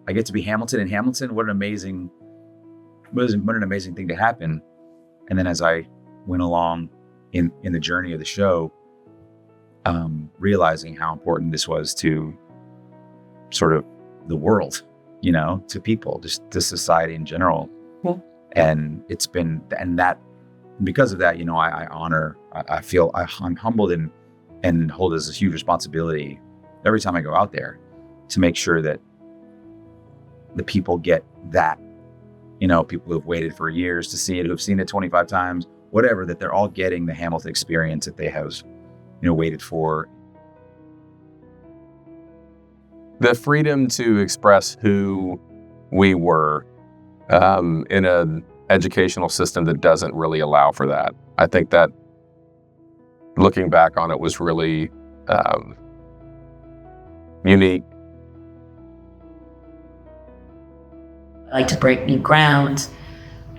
I get to be Hamilton in Hamilton. What an amazing thing to happen. And then as I went along in the journey of the show, realizing how important this was to sort of the world, to people, just to society in general. Yeah. And it's been, and that, because of that, I honor, I feel I'm humbled and hold as a huge responsibility every time I go out there to make sure that the people get that, people who have waited for years to see it, who have seen it 25 times, whatever, that they're all getting the Hamilton experience that they have, waited for. The freedom to express who we were in an educational system that doesn't really allow for that. I think that looking back on it was really unique. I like to break new ground.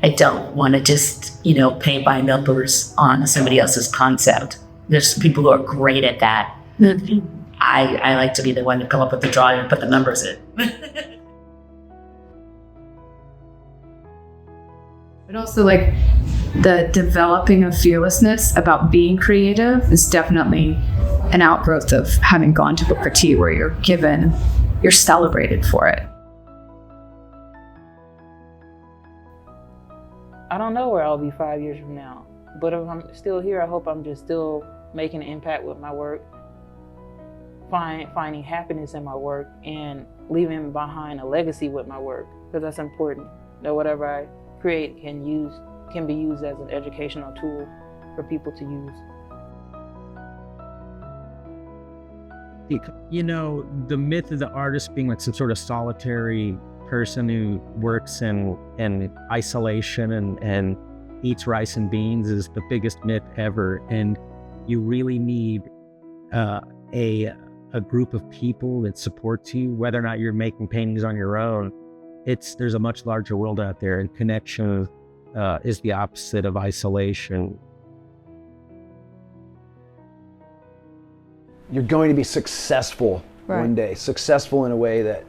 I don't want to just, paint by numbers on somebody else's concept. There's people who are great at that. I like to be the one to come up with the drawing and put the numbers in. But also, like, the developing of fearlessness about being creative is definitely an outgrowth of having gone to Booker T, where you're celebrated for it. I don't know where I'll be 5 years from now, but if I'm still here, I hope I'm just still making an impact with my work, finding happiness in my work, and leaving behind a legacy with my work, because that's important. That whatever I create can be used as an educational tool for people to use. The myth of the artist being like some sort of solitary person who works in isolation and eats rice and beans is the biggest myth ever. And you really need a group of people that supports you, whether or not you're making paintings on your own. There's a much larger world out there, and connection is the opposite of isolation. You're going to be successful one day, successful in a way that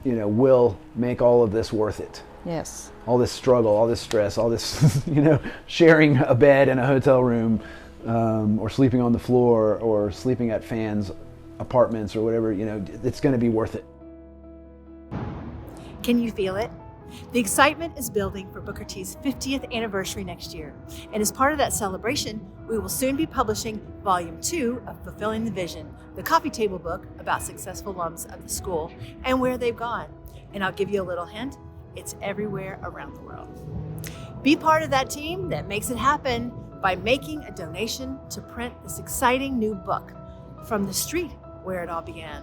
will make all of this worth it. Yes. All this struggle, all this stress, all this, sharing a bed in a hotel room, or sleeping on the floor, or sleeping at fans' apartments or whatever, it's going to be worth it. Can you feel it? The excitement is building for Booker T's 50th anniversary next year. And as part of that celebration, we will soon be publishing Volume 2 of Fulfilling the Vision, the coffee table book about successful alums of the school and where they've gone. And I'll give you a little hint, it's everywhere around the world. Be part of that team that makes it happen by making a donation to print this exciting new book from the street where it all began.